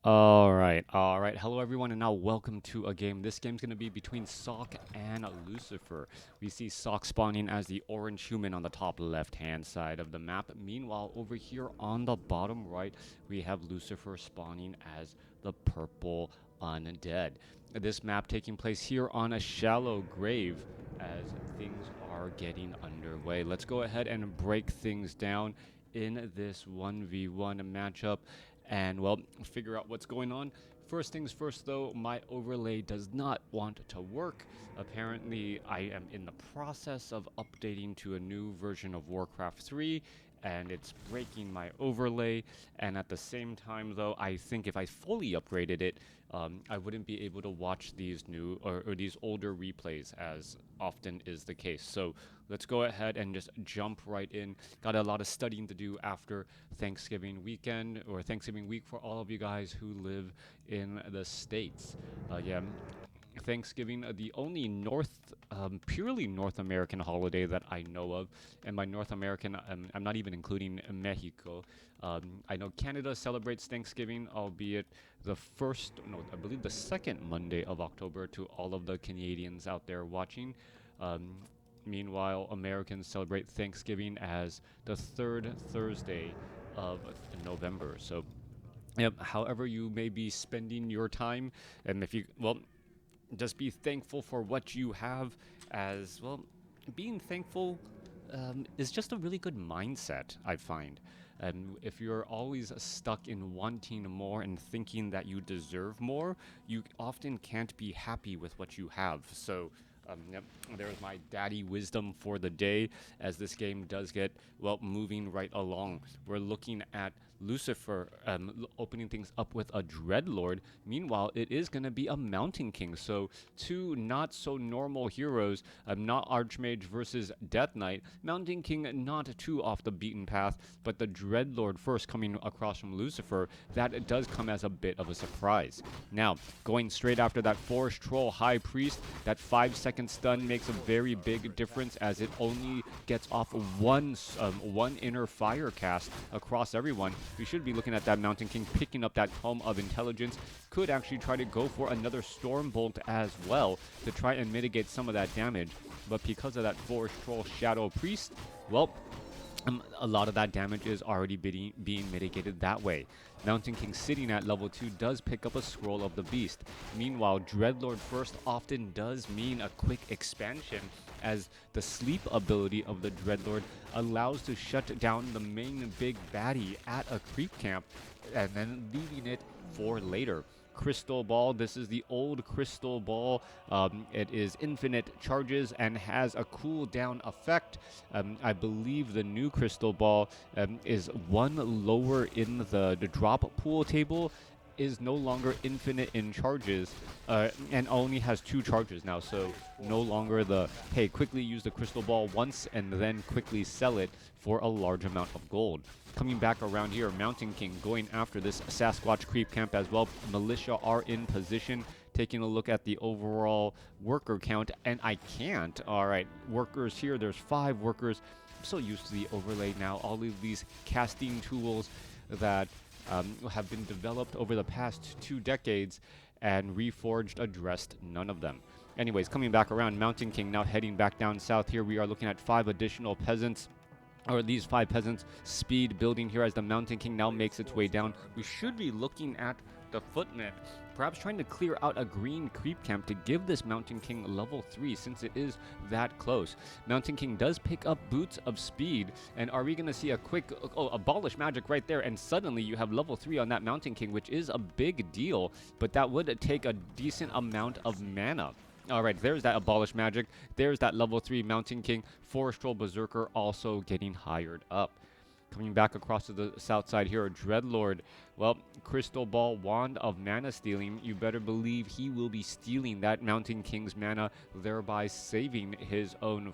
All right. Hello, everyone, and now welcome to a game. This game's going to be between Sock and Lucifer. We see Sock spawning as the orange human on the top left-hand side of the map. Meanwhile, over here on the bottom right, we have Lucifer spawning as the purple undead. This map taking place here on a shallow grave as things are getting underway. Let's go ahead and break things down in this 1v1 matchup and, well, figure out what's going on. First things first, though, my overlay does not want to work. Apparently, I am in the process of updating to a new version of WarCraft 3, and it's breaking my overlay. And at the same time, though, I think if I fully upgraded it, I wouldn't be able to watch these new or these older replays as often is the case. So let's go ahead and just jump right in. Got a lot of studying to do after Thanksgiving weekend or Thanksgiving week for all of you guys who live in the States. Yeah, Thanksgiving, the only purely North American holiday that I know of. And by North American, I'm not even including Mexico. I know Canada celebrates Thanksgiving, albeit I believe the second Monday of October to all of the Canadians out there watching. Um, Meanwhile, Americans celebrate Thanksgiving as the third Thursday of November. So, yep, however you may be spending your time, and if you, well, just be thankful for what you have, as well. Being thankful is just a really good mindset, I find. And if you're always stuck in wanting more and thinking that you deserve more, you often can't be happy with what you have. So, yep, there's my daddy wisdom for the day, as this game does get, well, moving right along. We're looking at Lucifer opening things up with a Dreadlord. Meanwhile, it is going to be a Mountain King. So, two not so normal heroes, not Archmage versus Death Knight. Mountain King not too off the beaten path, but the Dreadlord first coming across from Lucifer. That does come as a bit of a surprise. Now, going straight after that Forest Troll High Priest, that 5-second stun makes a very big difference, as it only gets off one inner fire cast across everyone. We should be looking at that Mountain King picking up that Tome of Intelligence. Could actually try to go for another Storm Bolt as well to try and mitigate some of that damage. But because of that Forest Troll Shadow Priest, well, a lot of that damage is already being mitigated that way. Mountain King sitting at level 2 does pick up a Scroll of the Beast. Meanwhile, Dreadlord first often does mean a quick expansion, as the sleep ability of the Dreadlord allows to shut down the main big baddie at a creep camp and then leaving it for later. Crystal Ball. This is the old Crystal Ball. It is infinite charges and has a cooldown effect. I believe the new Crystal Ball is one lower in the drop pool table, is no longer infinite in charges, and only has 2 charges now. So no longer the, hey, quickly use the Crystal Ball once and then quickly sell it for a large amount of gold. Coming back around here, Mountain King going after this Sasquatch creep camp as well. Militia are in position, taking a look at the overall worker count, and I can't. All right, workers here, there's 5 workers. I'm so used to the overlay now. All of these casting tools that have been developed over the past 2 decades, and Reforged addressed none of them. Anyways, coming back around, Mountain King now heading back down south here. We are looking at 5 additional peasants, or these 5 peasants speed building here as the Mountain King now makes its way down. We should be looking at the footman, perhaps trying to clear out a green creep camp to give this Mountain King level 3, since it is that close. Mountain King does pick up Boots of Speed, and are we going to see a quick, abolish magic right there, and suddenly you have level 3 on that Mountain King, which is a big deal, but that would take a decent amount of mana. Alright, there's that abolish magic. There's that level 3 Mountain King. Forest Troll Berserker also getting hired up. Coming back across to the south side here, Dreadlord. Well, Crystal Ball, Wand of Mana Stealing. You better believe he will be stealing that Mountain King's mana, thereby saving his own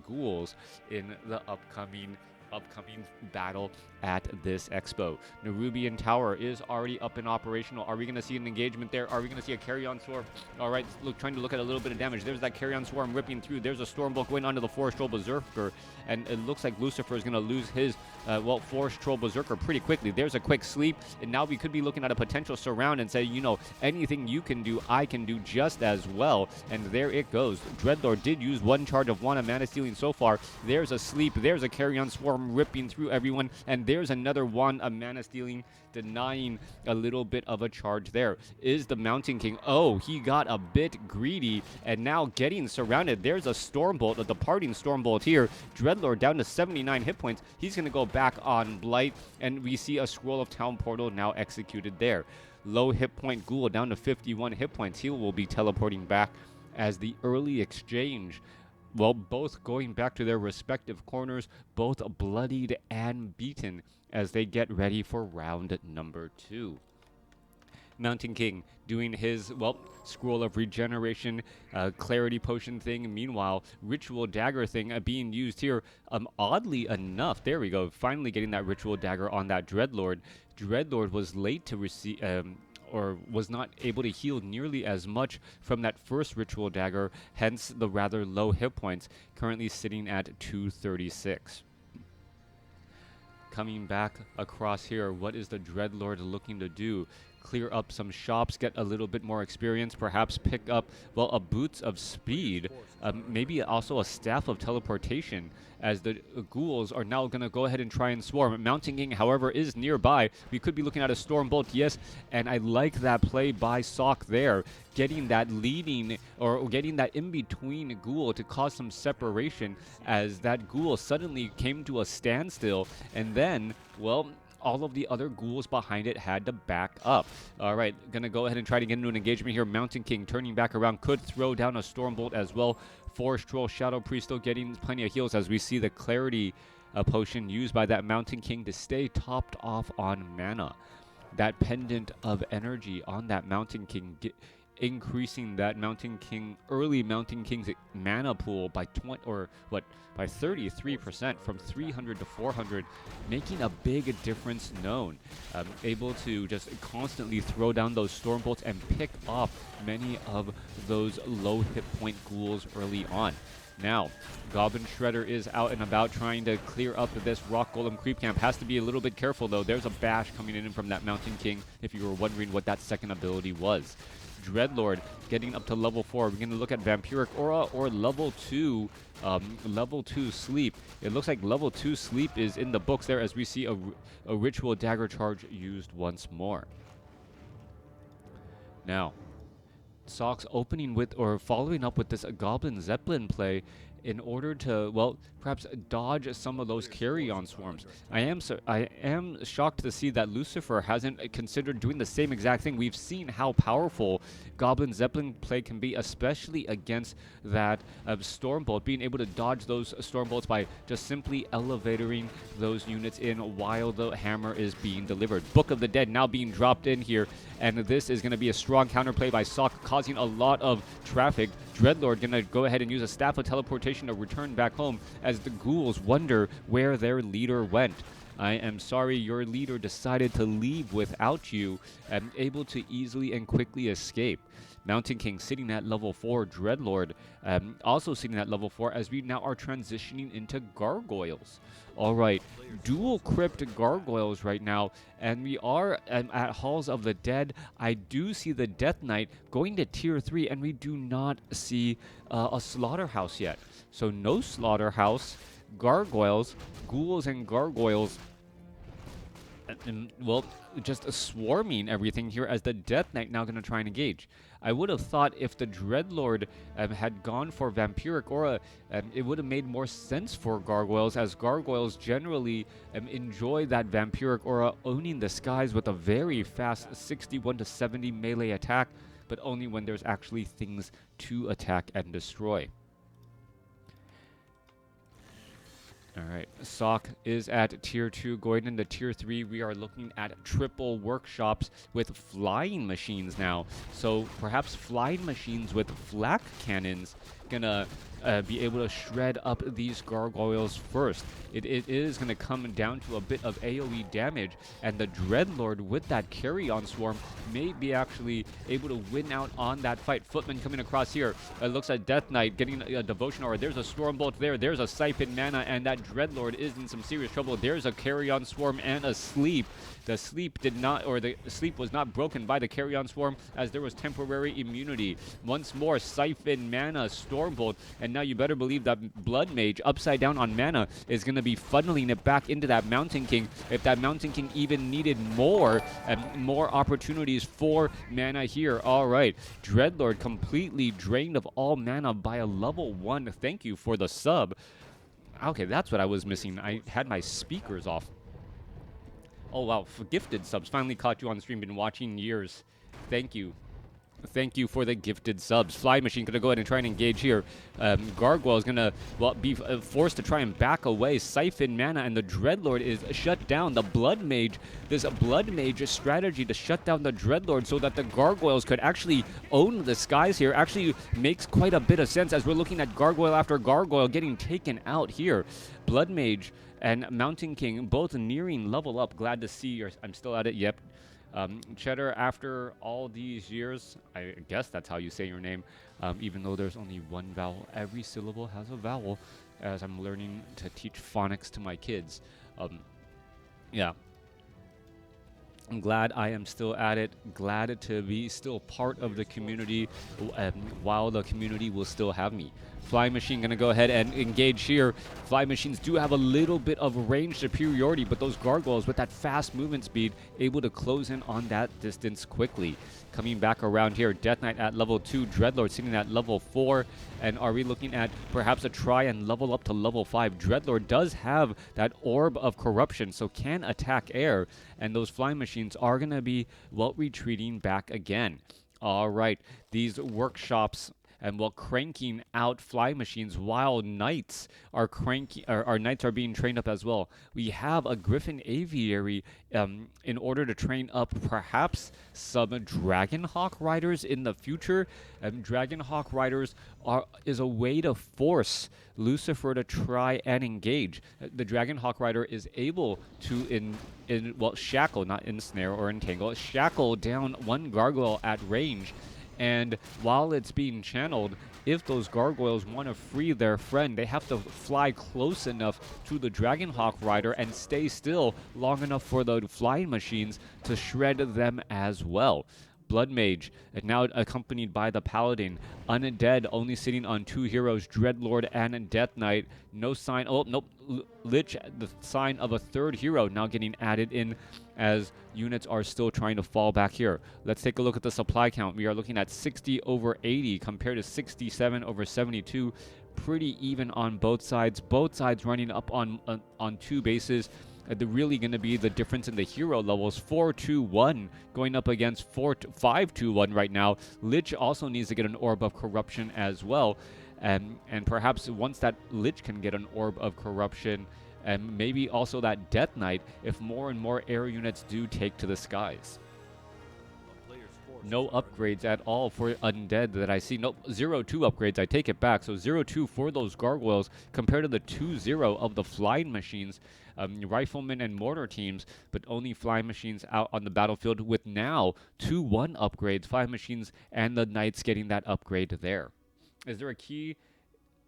ghouls in the upcoming upcoming battle at this expo. Nerubian Tower is already up and operational. Are we going to see an engagement there? Are we going to see a carry-on swarm? All right, trying to look at a little bit of damage. There's that carry-on swarm ripping through. There's a Stormbolt going onto the Forest Troll Berserker, and it looks like Lucifer is going to lose his, Forest Troll Berserker pretty quickly. There's a quick sleep, and now we could be looking at a potential surround and say, you know, anything you can do, I can do just as well. And there it goes. Dreadlord did use one charge of Wand of Mana Stealing so far. There's a sleep. There's a carry-on swarm ripping through everyone, and there's another Wand of Mana Stealing, denying a little bit of a charge there. Is the Mountain King? Oh, he got a bit greedy, and now getting surrounded. There's a Stormbolt, a departing Stormbolt here. Dreadlord down to 79 hit points. He's going to go back on Blight, and we see a Scroll of Town Portal now executed there. Low hit point Ghoul down to 51 hit points. He will be teleporting back as the early exchange. Well, both going back to their respective corners, both bloodied and beaten as they get ready for round number 2. Mountain King doing his, Scroll of Regeneration, Clarity Potion thing. Meanwhile, Ritual Dagger thing being used here. Oddly enough, there we go, finally getting that Ritual Dagger on that Dreadlord. Dreadlord was late to receive, or was not able to heal nearly as much from that first Ritual Dagger, hence the rather low hit points, currently sitting at 236. Coming back across here, what is the Dreadlord looking to do? Clear up some shops, get a little bit more experience, perhaps pick up, a Boots of Speed, maybe also a Staff of Teleportation, as the ghouls are now going to go ahead and try and swarm. Mountain King, however, is nearby. We could be looking at a Stormbolt, yes, and I like that play by Sock there, getting that leading, or getting that in-between ghoul to cause some separation, as that ghoul suddenly came to a standstill, and then, all of the other ghouls behind it had to back up. All right, gonna go ahead and try to get into an engagement here. Mountain King turning back around, could throw down a Stormbolt as well. Forest Troll, Shadow Priest still getting plenty of heals, as we see the Clarity potion used by that Mountain King to stay topped off on mana. That Pendant of Energy on that Mountain King, increasing that early Mountain King's mana pool by 33%, from 300 to 400, making a big difference known. Able to just constantly throw down those Stormbolts and pick off many of those low hit point ghouls early on. Now, Goblin Shredder is out and about trying to clear up this Rock Golem creep camp. Has to be a little bit careful, though. There's a bash coming in from that Mountain King, if you were wondering what that second ability was. Dreadlord getting up to level 4. We're going to look at Vampiric Aura or level 2 Sleep. It looks like level 2 Sleep is in the books there, as we see a Ritual Dagger charge used once more. Now, Sock's opening with, or following up with, this Goblin Zeppelin play in order to, perhaps dodge some of those carry-on swarms. I am shocked to see that Lucifer hasn't considered doing the same exact thing. We've seen how powerful Goblin Zeppelin play can be, especially against that Stormbolt, being able to dodge those Stormbolts by just simply elevatoring those units in while the hammer is being delivered. Book of the Dead now being dropped in here, and this is going to be a strong counterplay by Sock, causing a lot of traffic. Dreadlord going to go ahead and use a Staff of Teleportation to return back home, as the ghouls wonder where their leader went. I am sorry, your leader decided to leave without you, and able to easily and quickly escape. Mountain King sitting at level 4, Dreadlord also sitting at level 4, as we now are transitioning into Gargoyles. All right, dual Crypt Gargoyles right now, and we are at Halls of the Dead. I do see the Death Knight going to tier 3, and we do not see a Slaughterhouse yet. So no Slaughterhouse, Gargoyles, Ghouls and Gargoyles, and just swarming everything here, as the Death Knight now going to try and engage. I would have thought if the Dreadlord had gone for Vampiric Aura, it would have made more sense for Gargoyles, as Gargoyles generally enjoy that Vampiric Aura, owning the skies with a very fast 61 to 70 melee attack, but only when there's actually things to attack and destroy. Alright, Sock is at tier 2. Going into tier 3, we are looking at triple workshops with flying machines now. So perhaps flying machines with flak cannons gonna be able to shred up these gargoyles first. It is going to come down to a bit of AoE damage, and the Dreadlord with that carry-on swarm may be actually able to win out on that fight. Footman coming across here. It looks like Death Knight getting a devotion aura. There's a Stormbolt there. There's a Siphon Mana, and that Dreadlord is in some serious trouble. There's a carry-on swarm and a sleep. The sleep did not, or the sleep was not broken by the carry-on swarm, as there was temporary immunity. Once more, Siphon Mana, Stormbolt, and now you better believe that Blood Mage, upside down on mana, is going to be funneling it back into that Mountain King. If that Mountain King even needed more opportunities for mana here. All right, Dreadlord completely drained of all mana by a level 1. Thank you for the sub. Okay, that's what I was missing. I had my speakers off. Oh, wow. For gifted subs. Finally caught you on stream. Been watching years. Thank you. Thank you for the gifted subs. Fly Machine going to go ahead and try and engage here. Gargoyle is going to be forced to try and back away. Siphon Mana, and the Dreadlord is shut down. The Blood Mage, this Blood Mage strategy to shut down the Dreadlord so that the Gargoyles could actually own the skies here actually makes quite a bit of sense, as we're looking at Gargoyle after Gargoyle getting taken out here. Blood Mage and Mountain King both nearing level up. Glad to see I'm still at it. Yep. Cheddar, after all these years, I guess that's how you say your name, even though there's only one vowel. Every syllable has a vowel, as I'm learning to teach phonics to my kids. Yeah. I'm glad I am still at it. Glad to be still part of the community, while the community will still have me. Fly Machine going to go ahead and engage here. Fly Machines do have a little bit of range superiority, but those Gargoyles with that fast movement speed able to close in on that distance quickly. Coming back around here, Death Knight at level 2, Dreadlord sitting at level 4, and are we looking at perhaps a try and level up to level 5? Dreadlord does have that Orb of Corruption, so can attack air, and those Fly Machines are going to be, well, retreating back again. All right, these workshops and while cranking out Fly Machines, while Knights are cranking, our Knights are being trained up as well. We have a Griffin Aviary in order to train up perhaps some Dragonhawk Riders in the future. Dragonhawk Riders is a way to force Lucifer to try and engage. The Dragonhawk Rider is able to shackle, not ensnare or entangle, shackle down one gargoyle at range. And while it's being channeled, if those Gargoyles want to free their friend, they have to fly close enough to the Dragonhawk Rider and stay still long enough for the Flying Machines to shred them as well. Blood Mage, and now accompanied by the Paladin. Undead only sitting on 2 heroes, Dreadlord and Death Knight. No sign. Oh, nope. Lich, the sign of a 3rd hero now getting added in, as units are still trying to fall back here. Let's take a look at the supply count. We are looking at 60 over 80 compared to 67 over 72. Pretty even on both sides. Both sides running up on 2 bases. Really going to be the difference in the hero levels. 4-2-1 going up against 5-2-1 right now. Lich also needs to get an Orb of Corruption as well. And perhaps once that Lich can get an Orb of Corruption, and maybe also that Death Knight, if more and more air units do take to the skies. No upgrades at all for Undead that I see. Nope, 0-2 upgrades. I take it back. So 0-2 for those Gargoyles compared to the 2-0 of the Flying Machines. Riflemen and Mortar teams, but only Flying Machines out on the battlefield with now 2-1 upgrades. Flying Machines and the Knights getting that upgrade there. Is there a key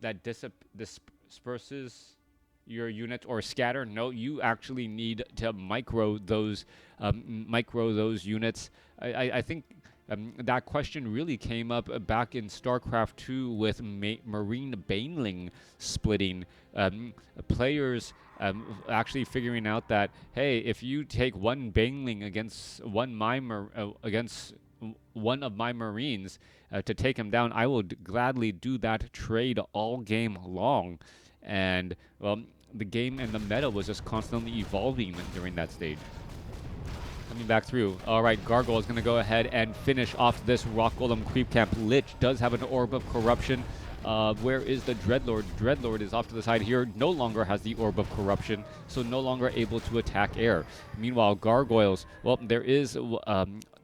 that disperses your units or scatter? No, you actually need to micro those units. I think that question really came up back in StarCraft 2 with Marine Baneling splitting. Players actually figuring out that, hey, if you take one Baneling against one of my Marines to take him down, I will gladly do that trade all game long. And, well, the game and the meta was just constantly evolving during that stage. Coming back through. All right, Gargoyle is going to go ahead and finish off this Rock Golem creep camp. Lich does have an Orb of Corruption. Where is the Dreadlord? Dreadlord is off to the side here, no longer has the Orb of Corruption, so no longer able to attack air. Meanwhile, Gargoyles, well, there is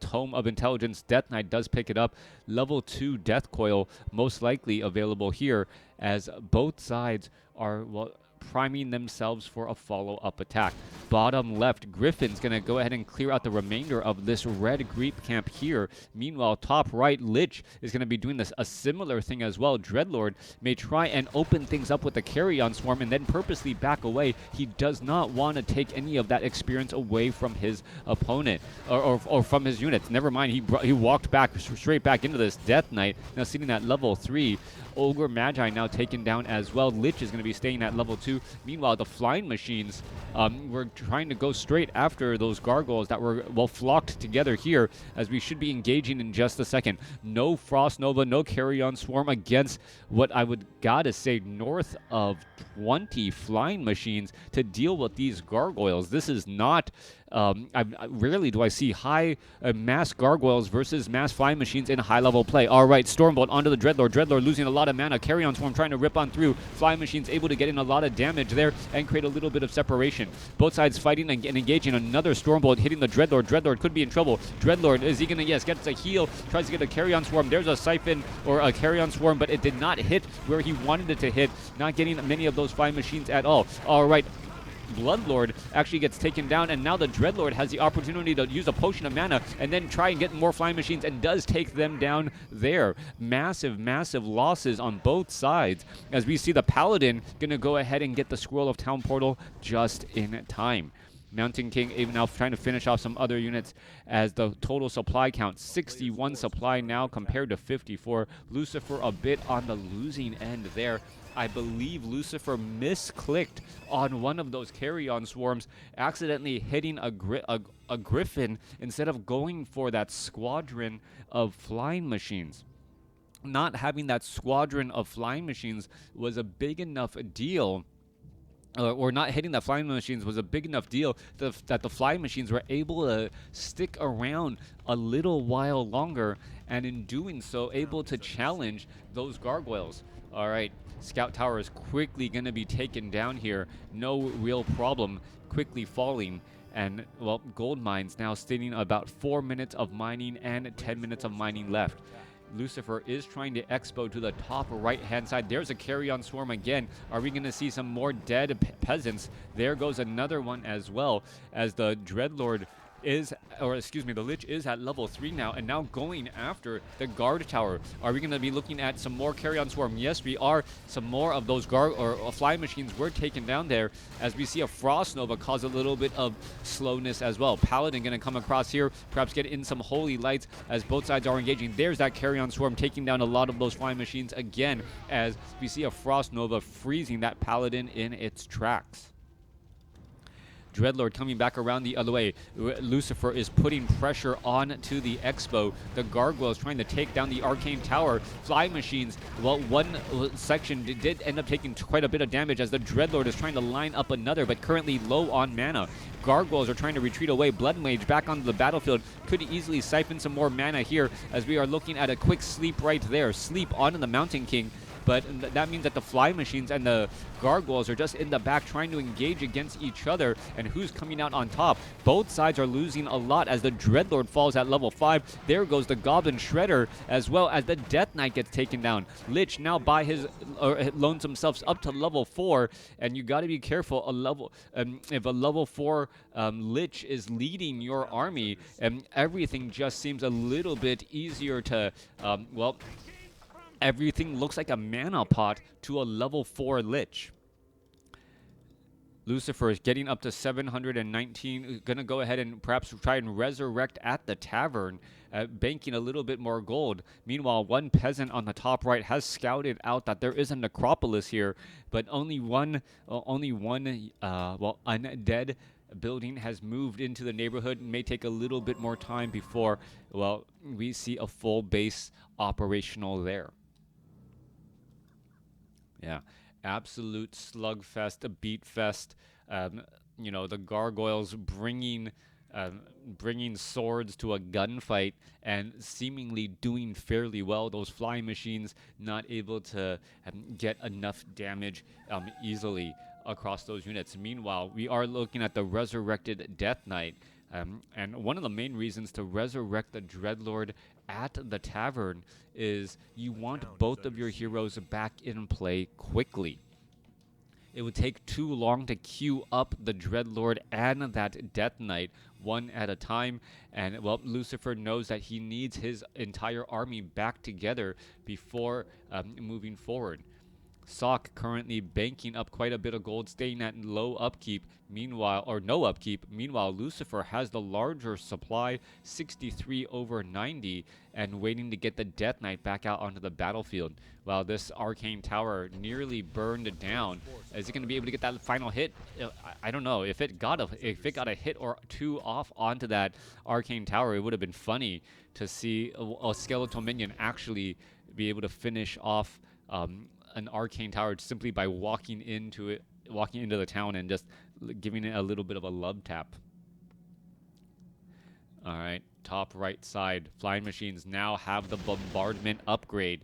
Tome of Intelligence. Death Knight does pick it up. Level 2 Death Coil most likely available here, as both sides are, well, priming themselves for a follow-up attack. Bottom left, Griffin's going to go ahead and clear out the remainder of this red creep camp here. Meanwhile, top right, Lich is going to be doing a similar thing as well. Dreadlord may try and open things up with the Carrion Swarm and then purposely back away. He does not want to take any of that experience away from his opponent or from his units. Never mind, he walked back straight back into this. Death Knight now sitting at level 3. Ogre Magi now taken down as well. Lich is going to be staying at level 2. Meanwhile, the flying machines were trying to go straight after those gargoyles that were, well, flocked together here, as we should be engaging in just a second. No Frost Nova, no Carrion Swarm against what I would gotta say north of 20 flying machines to deal with these gargoyles. This is not rarely do I see high mass gargoyles versus mass flying machines in high-level play. All right, Stormbolt onto the Dreadlord. Dreadlord losing a lot of mana. Carrion Swarm trying to rip on through. Flying machines able to get in a lot of damage there and create a little bit of separation. Both sides fighting and engaging. Another Stormbolt hitting the Dreadlord. Dreadlord could be in trouble. Dreadlord, is he going to, yes, gets a heal. Tries to get a Carrion Swarm. There's a Siphon or a Carrion Swarm, but it did not hit where he wanted it to hit. Not getting many of those flying machines at all. All right. Bloodlord actually gets taken down, and now the Dreadlord has the opportunity to use a potion of mana and then try and get more flying machines, and does take them down there. Massive, massive losses on both sides, as we see the Paladin going to go ahead and get the Scroll of Town Portal just in time. Mountain King even now trying to finish off some other units, as the total supply count, 61 supply now compared to 54. Lucifer a bit on the losing end there. I believe Lucifer misclicked on one of those Carrion Swarms, accidentally hitting a Griffin instead of going for that squadron of flying machines. Not having that squadron of flying machines was a big enough deal, or not hitting the flying machines was a big enough deal that the flying machines were able to stick around a little while longer, and in doing so, able to challenge those gargoyles. All right, Scout Tower is quickly going to be taken down here. No real problem, quickly falling. And, well, gold mines now stating about 4 minutes of mining and 10 minutes of mining left. Lucifer is trying to expo to the top right-hand side. There's a Carrion Swarm again. Are we going to see some more dead peasants? There goes another one as well, as the Dreadlord is, or excuse me, the Lich is at level 3 now, and now going after the guard tower. Are we going to be looking at some more Carrion Swarm? Yes, we are. Some more of those guard or fly machines were taken down there, as we see a Frost Nova cause a little bit of slowness as well. Paladin going to come across here, perhaps get in some holy lights as both sides are engaging. There's that Carrion Swarm taking down a lot of those flying machines again, as we see a Frost Nova freezing that Paladin in its tracks. Dreadlord coming back around the other way. Lucifer is putting pressure on to the Expo. The Gargoyles trying to take down the Arcane Tower. Fly machines, well, one section did end up taking quite a bit of damage, as the Dreadlord is trying to line up another, but currently low on mana. Gargoyles are trying to retreat away. Blood Mage back onto the battlefield. Could easily siphon some more mana here, as we are looking at a quick sleep right there. Sleep onto the Mountain King. But that means that the fly machines and the gargoyles are just in the back trying to engage against each other. And who's coming out on top? Both sides are losing a lot, as the Dreadlord falls at level 5. There goes the Goblin Shredder, as well as the Death Knight gets taken down. Lich now by his loans himself up to level 4. And you got to be careful. If a level 4 Lich is leading your army, everything just seems a little bit easier to, well, everything looks like a mana pot to a level 4 Lich. Lucifer is getting up to 719. Going to go ahead and perhaps try and resurrect at the tavern, banking a little bit more gold. Meanwhile, one peasant on the top right has scouted out that there is a necropolis here, but only one undead building has moved into the neighborhood. It may take a little bit more time before, well, we see a full base operational there. Yeah, absolute slugfest, a beat fest. You know, the gargoyles bringing bringing swords to a gunfight and seemingly doing fairly well. Those flying machines not able to get enough damage easily across those units. Meanwhile, we are looking at the resurrected Death Knight. And one of the main reasons to resurrect the Dreadlord at the tavern is you want both of your heroes back in play quickly. It would take too long to queue up the Dreadlord and that Death Knight one at a time. And, well, Lucifer knows that he needs his entire army back together before moving forward. Sock currently banking up quite a bit of gold, staying at low upkeep, meanwhile, or no upkeep. Meanwhile, Lucifer has the larger supply, 63 over 90, and waiting to get the Death Knight back out onto the battlefield. While this arcane tower nearly burned down, is it going to be able to get that final hit? I don't know. If it got a hit or two off onto that arcane tower, it would have been funny to see a skeletal minion actually be able to finish off an arcane tower simply by walking into the town and just giving it a little bit of a love tap. All right, top right side, flying machines now have the bombardment upgrade.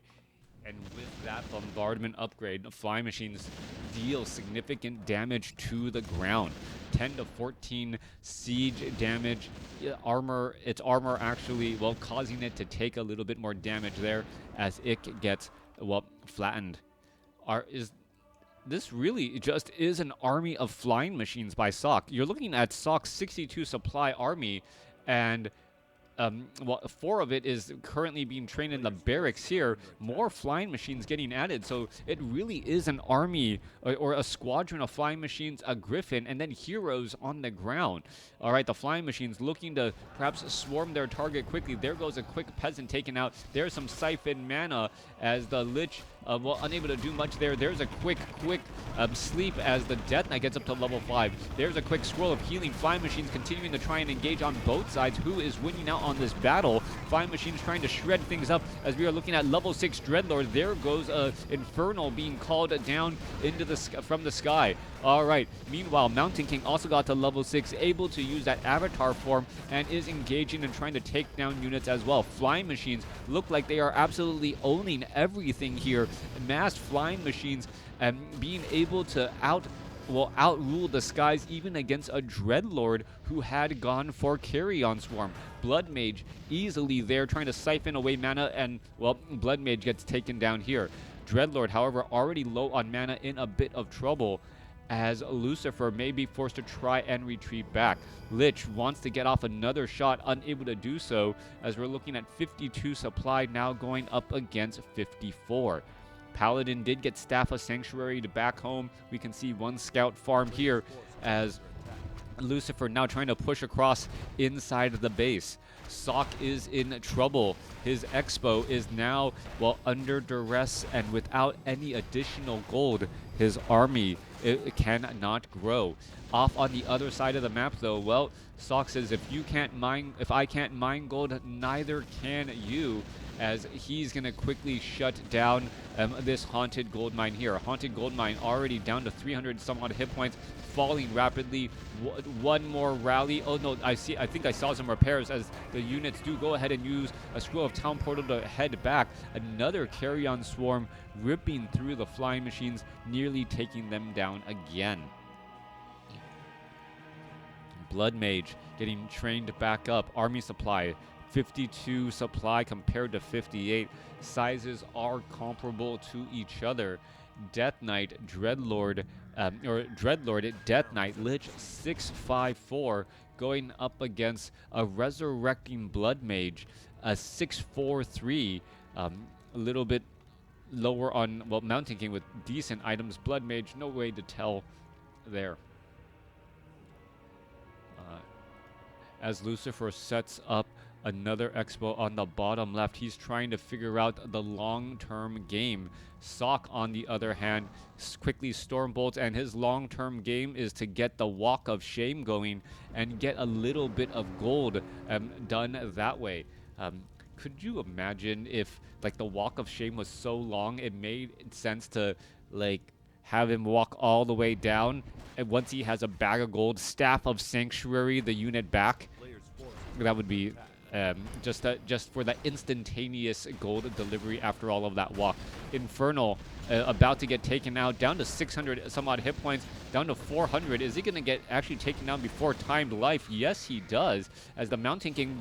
And with that bombardment upgrade, flying machines deal significant damage to the ground. 10 to 14 siege damage. Its armor actually, well, causing it to take a little bit more damage there as it gets, well, flattened. This really just is an army of flying machines by Sock. You're looking at Sock's 62 supply army, and well, 4 of it is currently being trained in the barracks here. More flying machines getting added, so it really is an army or a squadron of flying machines, a griffin, and then heroes on the ground. All right, the flying machines looking to perhaps swarm their target quickly. There goes a quick peasant taken out. There's some siphon mana as the Lich, well, unable to do much there. There's a quick sleep as the Death Knight gets up to level 5. There's a quick scroll of healing. Flying machines continuing to try and engage on both sides. Who is winning out on this battle? Flying machines trying to shred things up as we are looking at level 6 Dreadlord. There goes Infernal being called down into the from the sky. All right. Meanwhile, Mountain King also got to level 6, able to use that avatar form and is engaging and trying to take down units as well. Flying machines look like they are absolutely owning everything here. Massed flying machines and being able to outrule the skies even against a Dreadlord who had gone for Carrion Swarm. Blood Mage easily there trying to siphon away mana, and, well, Blood Mage gets taken down here. Dreadlord, however, already low on mana, in a bit of trouble as Lucifer may be forced to try and retreat back. Lich wants to get off another shot, unable to do so, as we're looking at 52 supply now going up against 54. Paladin did get Staff of Sanctuary to back home. We can see one scout farm here as Lucifer now trying to push across inside the base. Sock is in trouble. His Expo is now, well, under duress, and without any additional gold, his army it cannot grow. Off on the other side of the map, though, well, Sock says, if I can't mine gold, neither can you, as he's going to quickly shut down this Haunted Gold Mine here. Haunted Gold Mine already down to 300 some odd hit points, falling rapidly. One more rally. Oh no, I think I saw some repairs as the units do go ahead and use a Scroll of Town Portal to head back. Another Carrion Swarm ripping through the flying machines, nearly taking them down again. Blood Mage getting trained back up. Army supply 52 supply compared to 58. Sizes are comparable to each other. Death Knight, Dreadlord, Death Knight, Lich 654 going up against a Resurrecting Blood Mage, a 643, a little bit lower on, well, Mountain King with decent items. Blood Mage, no way to tell there. As Lucifer sets up another Expo on the bottom left, he's trying to figure out the long-term game. Sock, on the other hand, quickly Stormbolts, and his long-term game is to get the Walk of Shame going and get a little bit of gold done that way. Could you imagine if, like, the Walk of Shame was so long it made sense to, like, have him walk all the way down, and once he has a bag of gold, Staff of Sanctuary the unit back? That would be just for that instantaneous gold delivery after all of that walk. Infernal about to get taken out, down to 600 some odd hit points, down to 400. Is he going to get actually taken down before timed life? Yes, he does, as the Mountain King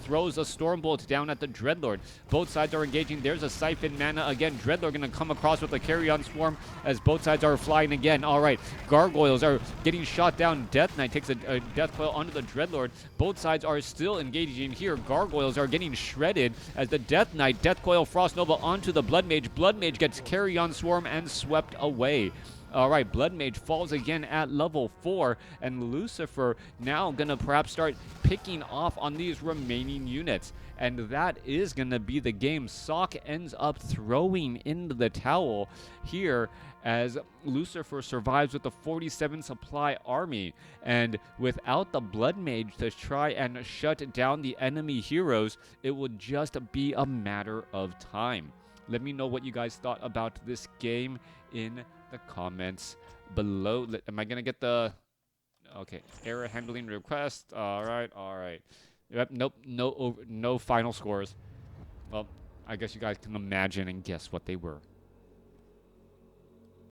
throws a Stormbolt down at the Dreadlord. Both sides are engaging. There's a Siphon Mana again. Dreadlord going to come across with a Carrion Swarm as both sides are flying again. All right, Gargoyles are getting shot down. Death Knight takes a Death Coil onto the Dreadlord. Both sides are still engaging here. Gargoyles are getting shredded as the Death Knight, Death Coil, Frost Nova onto the Blood Mage. Blood Mage gets Carrion Swarm and swept away. All right, Blood Mage falls again at level 4, and Lucifer now going to perhaps start picking off on these remaining units. And that is going to be the game. Sock ends up throwing in the towel here as Lucifer survives with the 47 supply army. And without the Blood Mage to try and shut down the enemy heroes, it would just be a matter of time. Let me know what you guys thought about this game in the comments below. Am I gonna get the error handling request? All right. Yep, nope, no final scores. Well, I guess you guys can imagine and guess what they were.